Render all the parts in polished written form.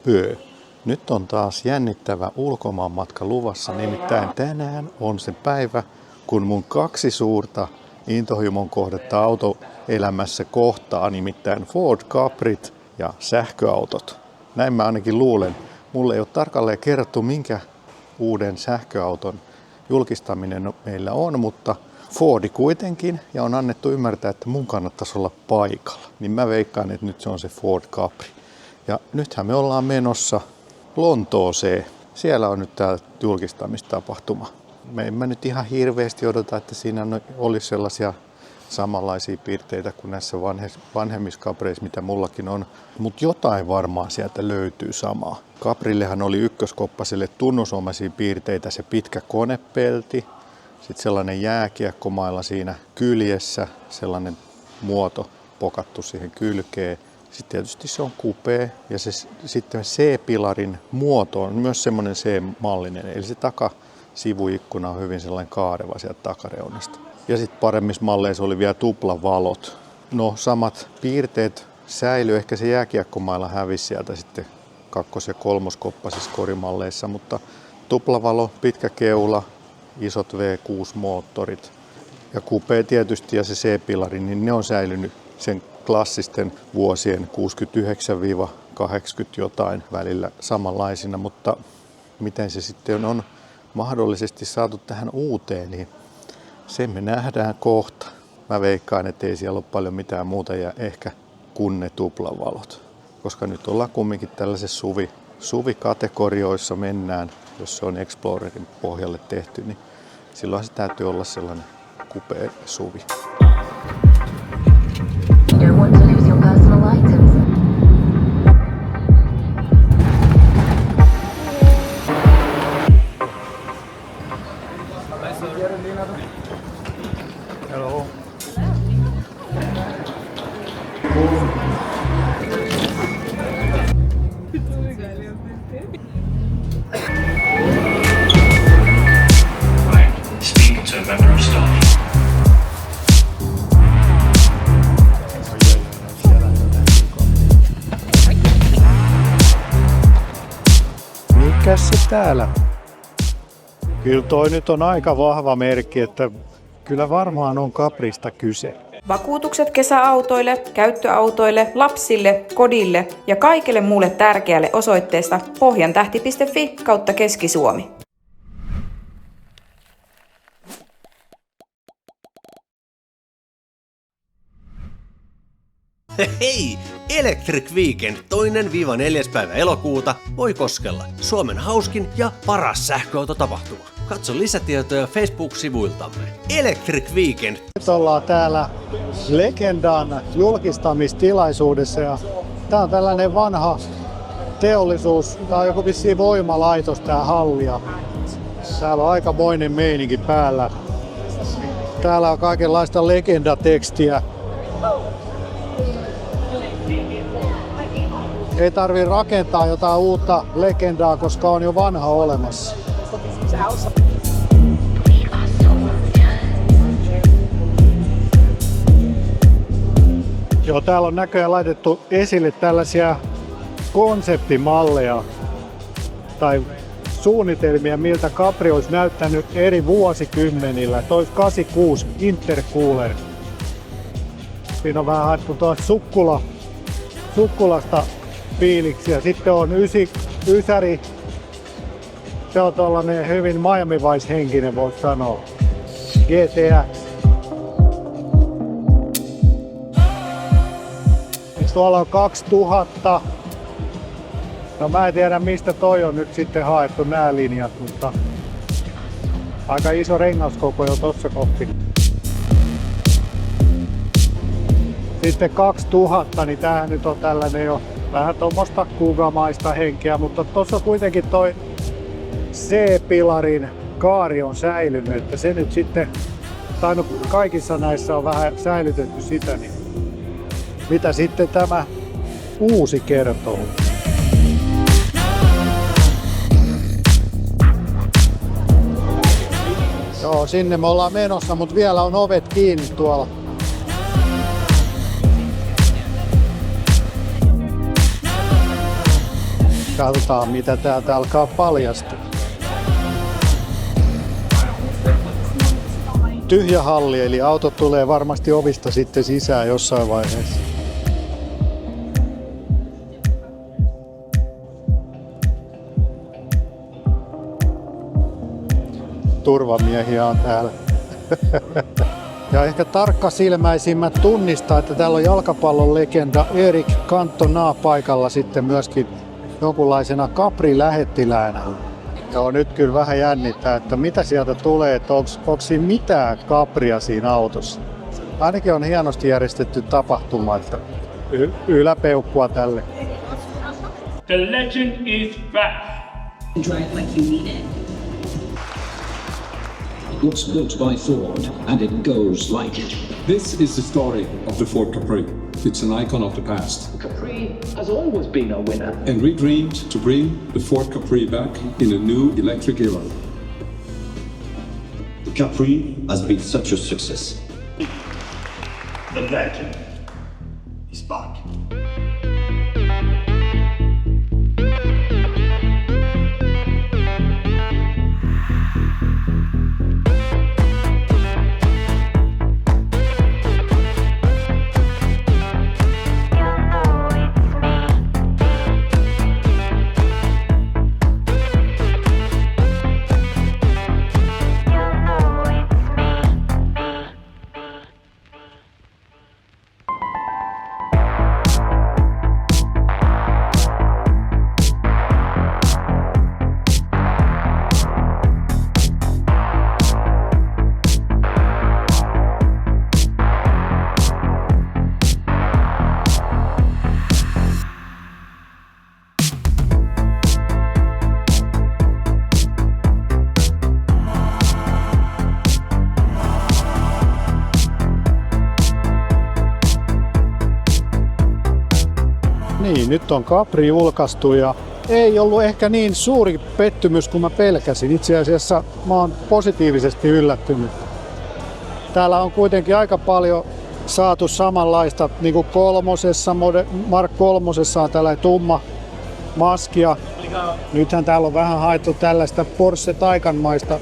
Pöö. Nyt on taas jännittävä ulkomaanmatka luvassa, nimittäin tänään on se päivä, kun mun 2 suurta intohimon kohdetta autoelämässä kohtaa, nimittäin Ford Caprit ja sähköautot. Näin mä ainakin luulen. Mulle ei ole tarkalleen kerrottu, minkä uuden sähköauton julkistaminen meillä on, mutta Fordi kuitenkin, ja on annettu ymmärtää, että mun kannattaisi olla paikalla. Niin mä veikkaan, että nyt se on se Ford Capri. Ja nythän me ollaan menossa Lontooseen. Siellä on nyt tää julkistamistapahtuma. En mä nyt ihan hirveästi odota, että siinä olisi sellaisia samanlaisia piirteitä kuin näissä vanhemmissa Capreissa, mitä mullakin on. Mutta jotain varmaan sieltä löytyy samaa. Caprillehan oli ykköskoppaselle tunnusomaisia piirteitä se pitkä konepelti, sitten sellainen jääkiekkomailla siinä kyljessä, sellainen muoto pokattu siihen kylkeen. Sitten tietysti se on kupee ja sitten C-pilarin muoto on myös semmoinen C-mallinen, eli se takasivuikkuna on hyvin sellainen kaareva sieltä takareunasta. Ja sitten paremmissa malleissa oli vielä tuplavalot. No samat piirteet säilyi, ehkä se jääkiekkomailla hävisi sieltä sitten 2- ja 3-koppasissa korimalleissa, mutta tuplavalo, pitkä keula, isot V6-moottorit ja kupee tietysti ja se C-pilari, niin ne on säilynyt sen klassisten vuosien 69-80 jotain välillä samanlaisina, mutta miten se sitten on mahdollisesti saatu tähän uuteen, niin sen me nähdään kohta. Mä veikkaan, että ei siellä ole paljon mitään muuta ja ehkä kun ne tuplavalot. Koska nyt ollaan kumminkin tällaisessa suvikategorioissa mennään, jos se on Explorerin pohjalle tehty, niin silloin se täytyy olla sellainen kupea suvi. Hello. Speak to a member of staff. Mikäs se täällä? Kyllä toi nyt on aika vahva merkki, että kyllä varmaan on Caprista kyse. Vakuutukset kesäautoille, käyttöautoille, lapsille, kodille ja kaikille muulle tärkeälle osoitteesta pohjantähti.fi/Keski-Suomi. Hei! Electric Weekend 2-4. päivä elokuuta voi koskella Suomen hauskin ja paras sähköautotapahtuma. Katso lisätietoja Facebook-sivuiltamme. Electric Weekend. Nyt ollaan täällä Legendan julkistamistilaisuudessa ja tää on tällainen vanha teollisuus, tää on joku vissiin voimalaitos tää halli ja täällä on aikamoinen meininki päällä. Täällä on kaikenlaista legendatekstiä. Ei tarvii rakentaa jotain uutta legendaa, koska on jo vanha olemassa. Joo, täällä on näköjään laitettu esille tällaisia konseptimalleja tai suunnitelmia, miltä Capri olisi näyttänyt eri vuosikymmenillä. Toi 86 Intercooler. Siinä on vähän haettu tuosta sukkulasta fiiliksiä. Sitten on ysäri. Se on tollanen hyvin Miami Vice -henkinen, voisi sanoa. GTX. Tuolla on 2000. No mä en tiedä mistä toi on nyt sitten haettu nämä linjat, mutta aika iso rengaskoko jo tossa kohti. Sitten 2000, niin tämähän nyt on tällainen jo vähän tuommoista kugamaista henkeä, mutta tuossa kuitenkin toi C-pilarin kaari on säilynyt, että se nyt sitten, tai no kaikissa näissä on vähän säilytetty sitä, niin mitä sitten tämä uusi kertoo? Joo, sinne me ollaan menossa, mutta vielä on ovet kiinni tuolla. Katsotaan mitä täältä alkaa paljastua. Tyhjä halli, eli autot tulee varmasti ovista sitten sisään jossain vaiheessa. Turvamiehiä on täällä. Ja ehkä tarkkasilmäisimmät tunnistaa, että täällä on jalkapallon legenda Eric Cantona paikalla sitten myöskin jonkunlaisena Capri-lähettiläänä. Joo, nyt kyllä vähän jännittää, että mitä sieltä tulee, että onko siinä mitään Capria siinä autossa. Ainakin on hienosti järjestetty tapahtuma, että yläpeukkua tälle. The legend is back. Drive like you mean it. It was built by Ford, and it goes like it. This is the story of the Ford Capri. It's an icon of the past. Capri has always been a winner. And we dreamed to bring the Ford Capri back in a new electric era. The Capri has been such a success. The legend is back. Niin, nyt on Capri julkaistu ja ei ollut ehkä niin suuri pettymys kuin mä pelkäsin. Itse asiassa mä oon positiivisesti yllättynyt. Täällä on kuitenkin aika paljon saatu samanlaista, niin kuin Mark kolmosessa on tällainen tumma maskia. Nythän täällä on vähän haettu tällaista Porsche Taycanmaista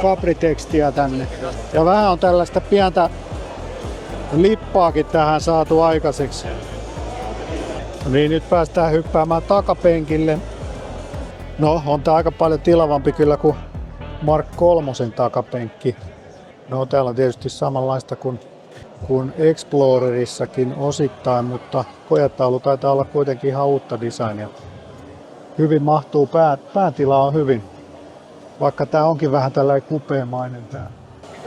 Capri-tekstiä tänne. Ja vähän on tällaista pientä lippaakin tähän saatu aikaiseksi. Niin nyt päästään hyppäämään takapenkille. No, on tää aika paljon tilavampi kyllä kuin Mark kolmosen takapenkki. No, täällä on tietysti samanlaista kuin Explorerissakin osittain, mutta kojataulu taitaa olla kuitenkin ihan uutta designia. Hyvin mahtuu, päätila on hyvin. Vaikka tää onkin vähän tällainen kupeamainen tää.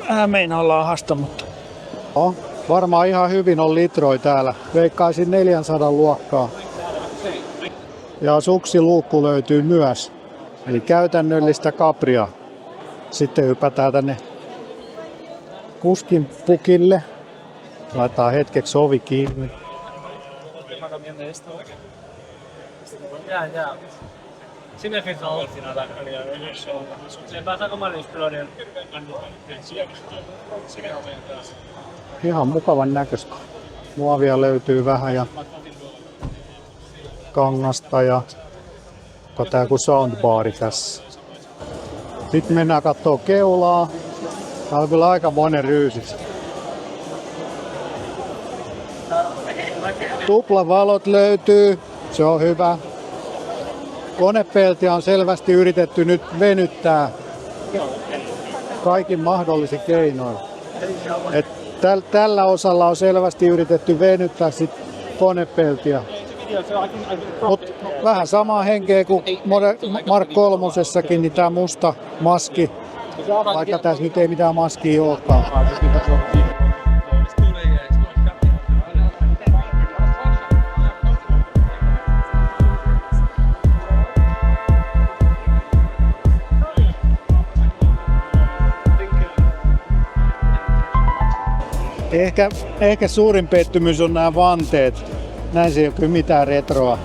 Vähän meinaa laahasta, mutta... No, varmaan ihan hyvin on litroi täällä. Veikkaisin 400 luokkaa. Ja suksiluukku löytyy myös. Eli käytännöllistä Capria. Sitten hypätään tänne kuskin pukille. Laitetaan hetkeksi ovi kiinni. Ihan mukavan näköistä. Muovia löytyy vähän ja kangasta ja tää kuin soundbaari tässä. Sitten mennään kattoo keulaa. Tää on kyllä aika monen ryysis. Tuplavalot löytyy, se on hyvä. Konepeltiä on selvästi yritetty nyt venyttää kaikin mahdollisin keinoin. Tällä osalla on selvästi yritetty venyttää sit konepeltiä. Mut vähän samaa henkeä kuin Mark kolmosessakin, niin tää musta maski, vaikka tässä nyt ei mitään maskia olekaan. Ehkä suurin pettymys on nämä vanteet. Näin se ei ole kyllä mitään retroa.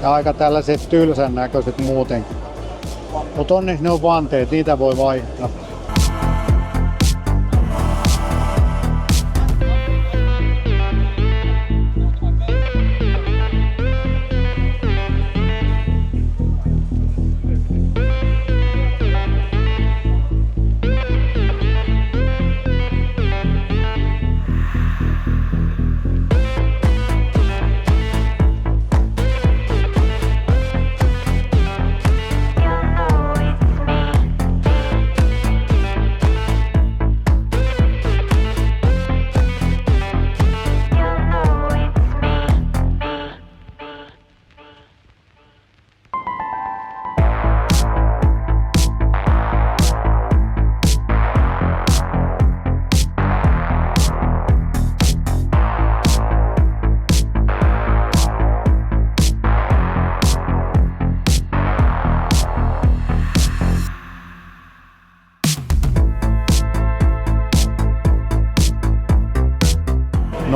Ja aika tällaiset tylsän näköiset muutenkin. Mutta onneksi ne on vanteet, niitä voi vaihtaa.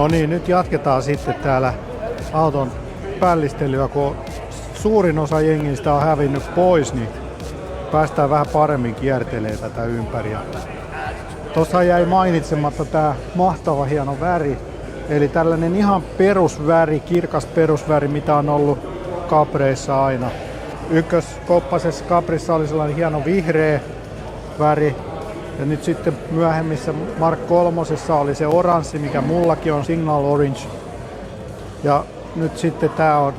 No niin, nyt jatketaan sitten täällä auton pällistelyä, kun suurin osa jengistä on hävinnyt pois, niin päästään vähän paremmin kiertelemään tätä ympäri. Tuossa jäi mainitsematta tää mahtava hieno väri, eli tällainen ihan perusväri, kirkas perusväri, mitä on ollut Capreissa aina. Ykköskoppasessa Caprissa oli sellainen hieno vihreä väri, ja nyt sitten myöhemmissä Mark 3:ssa oli se oranssi, mikä mullakin on Signal Orange. Ja nyt sitten tää on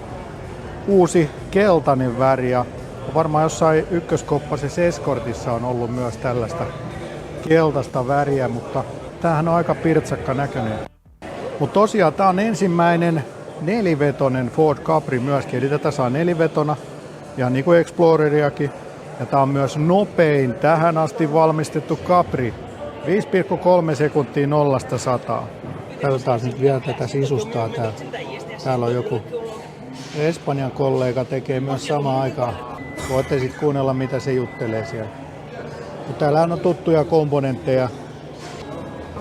uusi keltainen väri, ja varmaan jossain ykköskoppasessa Escortissa on ollut myös tällaista keltaista väriä, mutta tämähän on aika pirtsakka näköinen. Mutta tosiaan tää on ensimmäinen nelivetonen Ford Capri myöskin, eli tätä saa nelivetona, ihan niin kuin Exploreriakin. Ja tää on myös nopein tähän asti valmistettu Capri. 5,3 sekuntia 0–100. Katsotaan nyt vielä tätä sisustaa täältä. Täällä on joku Espanjan kollega tekee myös samaan aikaan. Voitte sitten kuunnella, mitä se juttelee siellä. Täällä on tuttuja komponentteja.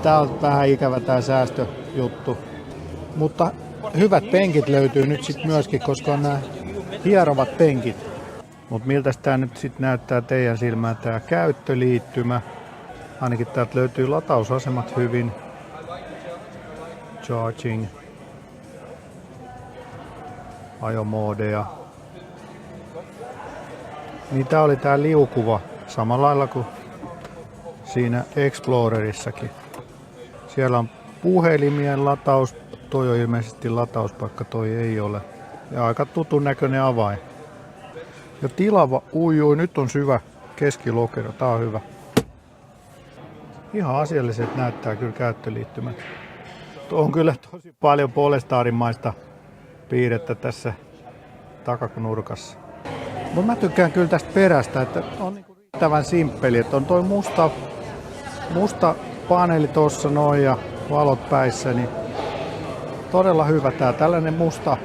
Tää on vähän ikävä tää säästöjuttu. Mutta hyvät penkit löytyy nyt sitten myöskin, koska on nämä hierovat penkit. Mutta miltä tää nyt sitten näyttää teidän silmään tää käyttöliittymä? Ainakin täältä löytyy latausasemat hyvin. Charging. Ajomoodeja. Niin tää oli tää liukuva, samalla lailla kuin siinä Explorerissakin. Siellä on puhelimien lataus, toi on ilmeisesti latauspaikka, toi ei ole. Ja aika tutun näköinen avain. Ja tilava, nyt on syvä keskilokero, tää on hyvä. Ihan asialliset näyttää kyllä käyttöliittymät. On kyllä tosi paljon Polestarimaista piirrettä tässä takanurkassa. Mutta mä tykkään kyllä tästä perästä, että on niinku riittävän simppeli, että on toi musta paneeli tossa noin ja valot päissä, niin todella hyvä tää tällainen musta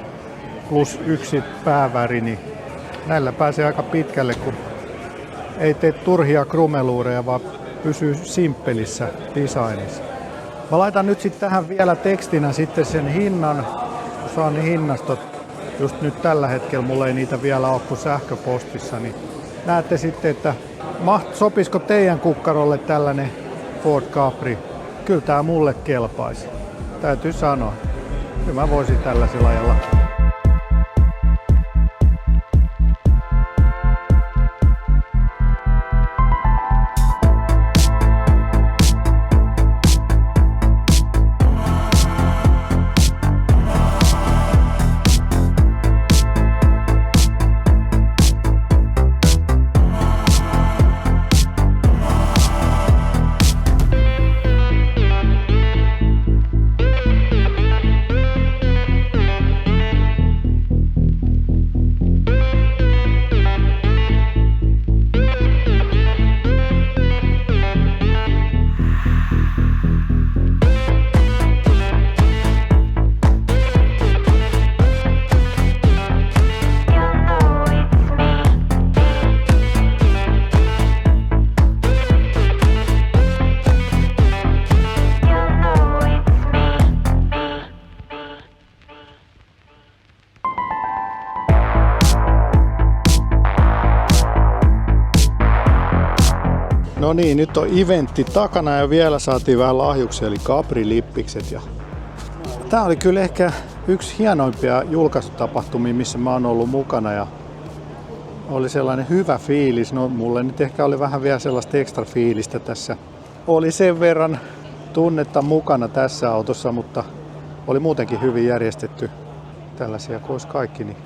plus yksi pääväri, niin näillä pääsee aika pitkälle, kun ei tee turhia krumeluureja, vaan pysyy simppelissä designissa. Mä laitan nyt sitten tähän vielä tekstinä sitten sen hinnan, kun saan ne hinnastot. Just nyt tällä hetkellä mulla ei niitä vielä ole kuin sähköpostissa, niin näette sitten, että sopisiko teidän kukkarolle tällainen Ford Capri. Kyllä tää mulle kelpaisi. Täytyy sanoa. Kyllä mä voisin tällaisella ajalla. No niin, nyt on eventti takana ja vielä saatiin vähän lahjuksia, eli Capri-lippikset. Ja tää oli kyllä ehkä yksi hienoimpia julkaisutapahtumia, missä mä oon ollut mukana. Ja oli sellainen hyvä fiilis. No mulle nyt ehkä oli vähän vielä sellaista ekstra fiilistä tässä. Oli sen verran tunnetta mukana tässä autossa, mutta oli muutenkin hyvin järjestetty tällaisia kuin olisi kaikki. Niin.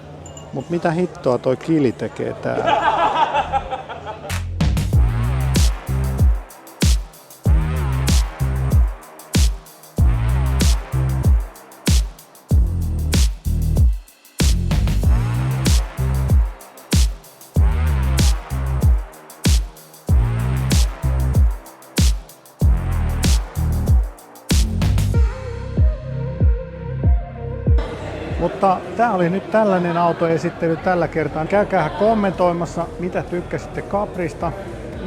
Mut mitä hittoa toi kili tekee täällä? Mutta tää oli nyt tällainen autoesittely tällä kertaa. Käykää kommentoimassa, mitä tykkäsitte Caprista.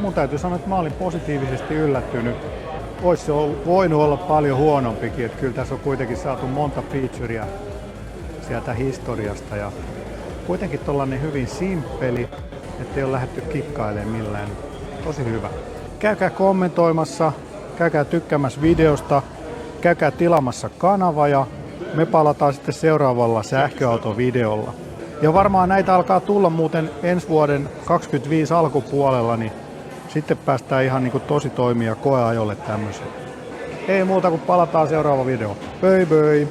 Mun täytyy sanoa, että mä olin positiivisesti yllättynyt. olisi se voinut olla paljon huonompikin. Että kyllä tässä on kuitenkin saatu monta featurea sieltä historiasta ja kuitenkin tollanen hyvin simppeli, ettei ole lähdetty kikkailemaan millään. Tosi hyvä. Käykää kommentoimassa, käykää tykkäämässä videosta, käykää tilaamassa kanava ja me palataan sitten seuraavalla sähköautovideolla. Ja varmaan näitä alkaa tulla muuten ensi vuoden 2025 alkupuolella, niin sitten päästään ihan niin kuin tosi toimia koeajolle tämmöisen. Ei muuta kuin palataan seuraava video. Bye bye!